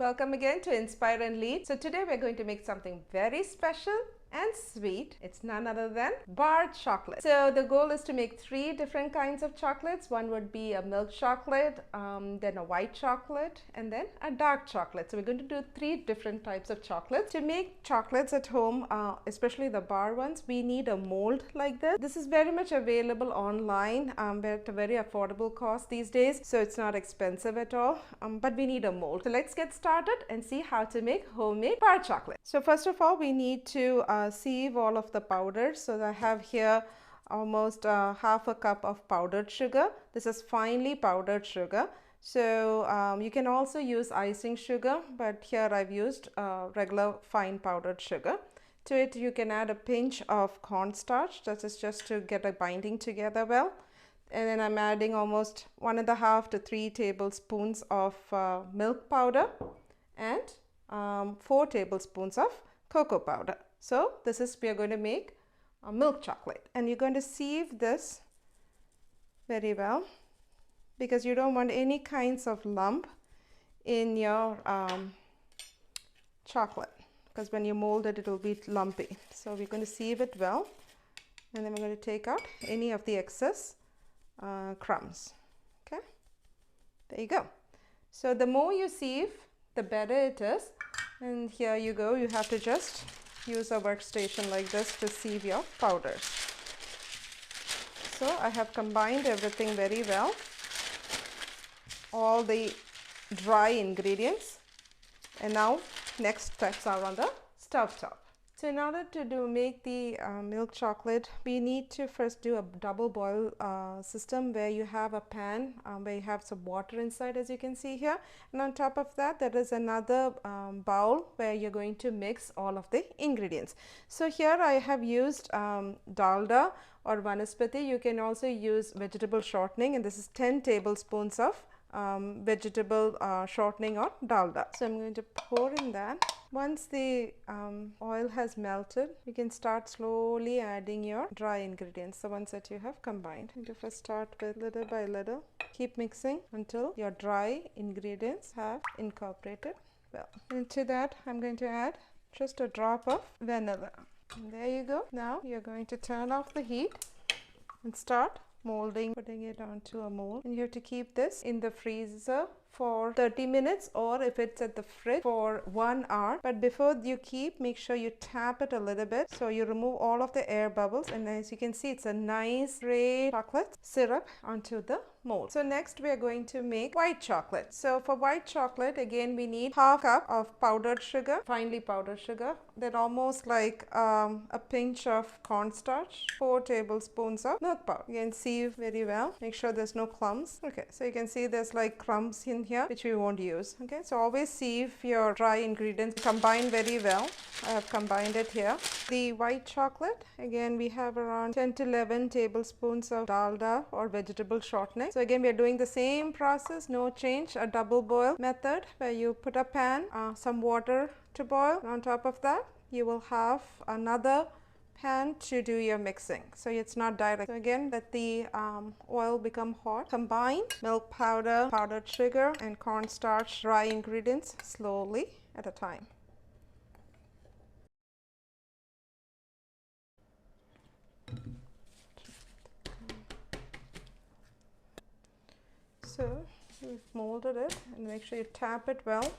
welcome again to Inspire and Lead. So today we're going to make something very special and sweet. It's none other than bar chocolate. So the goal is to make 3 different kinds of chocolates. One would be a milk chocolate, then a white chocolate, and then a dark chocolate. So we're going to do 3 different types of chocolates. To make chocolates at home, especially the bar ones, we need a mold like this. This is very much available online, at a very affordable cost these days. So it's not expensive at all, but we need a mold. So let's get started and see how to make homemade bar chocolate. So first of all, we need to sieve all of the powders. So I have here almost half a cup of powdered sugar. This is finely powdered sugar. So you can also use icing sugar, but here I've used regular fine powdered sugar. To it you can add a pinch of cornstarch. That is just to get a binding together well. And then I'm adding almost 1.5 to 3 tablespoons of milk powder and 4 tablespoons of cocoa powder. So this is, we are going to make a milk chocolate, and you're going to sieve this very well because you don't want any kinds of lump in your chocolate, because when you mold it, it will be lumpy. So we're going to sieve it well, and then we're going to take out any of the excess crumbs. Okay, there you go. So the more you sieve, the better it is. And here you go, you have to just use a workstation like this to sieve your powders. So I have combined everything very well, all the dry ingredients, and now next steps are on the stove top. So in order to make the milk chocolate, we need to first do a double boil system where you have a pan where you have some water inside, as you can see here, and on top of that there is another bowl where you're going to mix all of the ingredients. So here I have used Dalda or Vanaspati. You can also use vegetable shortening, and this is 10 tablespoons of vegetable shortening or Dalda. So I'm going to pour in that. Once the oil has melted, you can start slowly adding your dry ingredients, the ones that you have combined. You first start with little by little. Keep mixing until your dry ingredients have incorporated well. Into that, I'm going to add just a drop of vanilla. And there you go. Now you're going to turn off the heat and start molding, putting it onto a mold, and you have to keep this in the freezer for 30 minutes, or if it's at the fridge, for 1 hour. But before you keep, make sure you tap it a little bit so you remove all of the air bubbles, and as you can see, it's a nice gray chocolate syrup onto the mold. So next we are going to make white chocolate. So for white chocolate, again we need half cup of powdered sugar, finely powdered sugar, then almost like a pinch of cornstarch, 4 tablespoons of milk powder. You can sieve very well, make sure there's no clumps. Okay, so you can see there's like crumbs in here which we won't use. Okay, so always sieve your dry ingredients, combine very well. I have combined it here. The white chocolate, again we have around 10 to 11 tablespoons of Dalda or vegetable shortening. So again we are doing the same process, no change, a double boil method where you put a pan, some water to boil. On top of that you will have another pan to do your mixing, so it's not direct. So again, let the oil become hot. Combine milk powder, powdered sugar and cornstarch dry ingredients slowly at a time. So we've molded it, and make sure you tap it well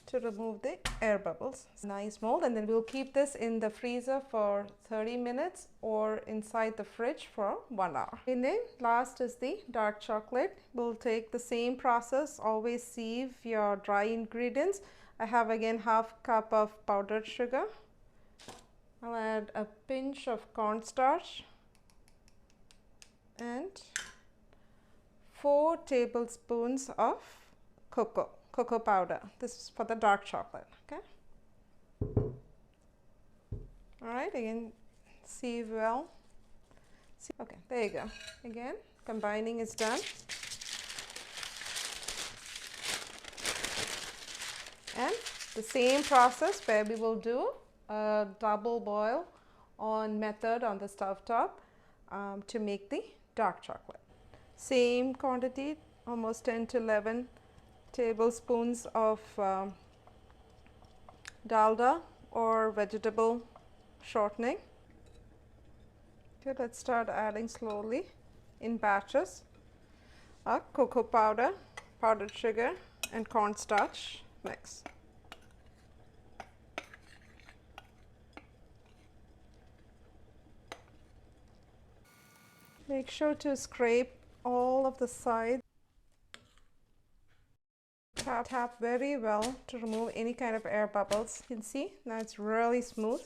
to remove the air bubbles. Nice mold, and then we'll keep this in the freezer for 30 minutes or inside the fridge for 1 hour. And then last is the dark chocolate. We'll take the same process, always sieve your dry ingredients. I have again half cup of powdered sugar. I'll add a pinch of cornstarch and 4 tablespoons of cocoa powder. This is for the dark chocolate. Okay, all right, again sieve well. Okay, there you go. Again, combining is done, and the same process where we will do a double boil on method on the stove top to make the dark chocolate. Same quantity, almost 10 to 11 tablespoons of Dalda or vegetable shortening. Okay, let's start adding slowly in batches. Cocoa powder, powdered sugar, and cornstarch mix. Make sure to scrape all of the sides. Tap very well to remove any kind of air bubbles. You can see now it's really smooth.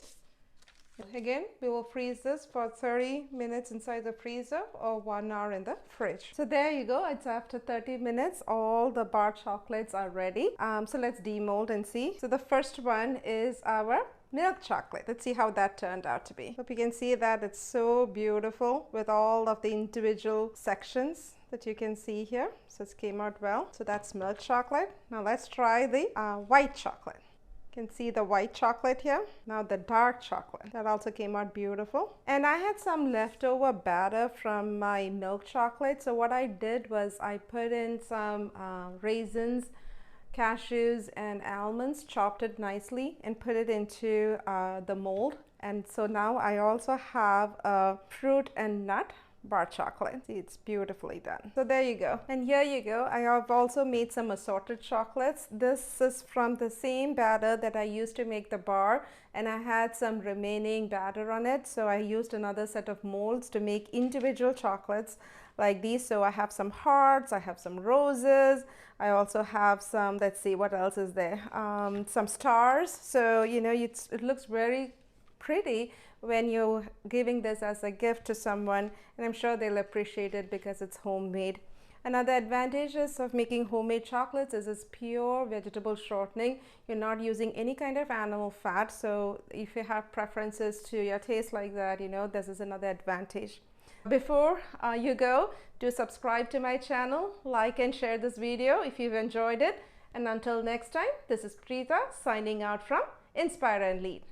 Again, we will freeze this for 30 minutes inside the freezer or 1 hour in the fridge. So there you go. It's after 30 minutes. All the bar chocolates are ready. So let's demold and see. So the first one is our milk chocolate. Let's see how that turned out to be. Hope you can see that it's so beautiful with all of the individual sections that you can see here. So it came out well. So that's milk chocolate. Now let's try the white chocolate. You can see the white chocolate here. Now the dark chocolate, that also came out beautiful. And I had some leftover batter from my milk chocolate. So what I did was I put in some raisins, cashews, and almonds, chopped it nicely and put it into the mold. And so now I also have a fruit and nut bar chocolate. See, it's beautifully done. So there you go. And here you go. I have also made some assorted chocolates. This is from the same batter that I used to make the bar, and I had some remaining batter on it. So I used another set of molds to make individual chocolates like these. So I have some hearts, I have some roses, I also have some, let's see, what else is there? Some stars. So, you know, it looks very pretty when you're giving this as a gift to someone, and I'm sure they'll appreciate it because it's homemade. Another advantages of making homemade chocolates is it's pure vegetable shortening. You're not using any kind of animal fat, so if you have preferences to your taste like that, you know, this is another advantage. Before you go, do subscribe to my channel, like and share this video if you've enjoyed it, and until next time, this is Preetha signing out from Inspire and Lead.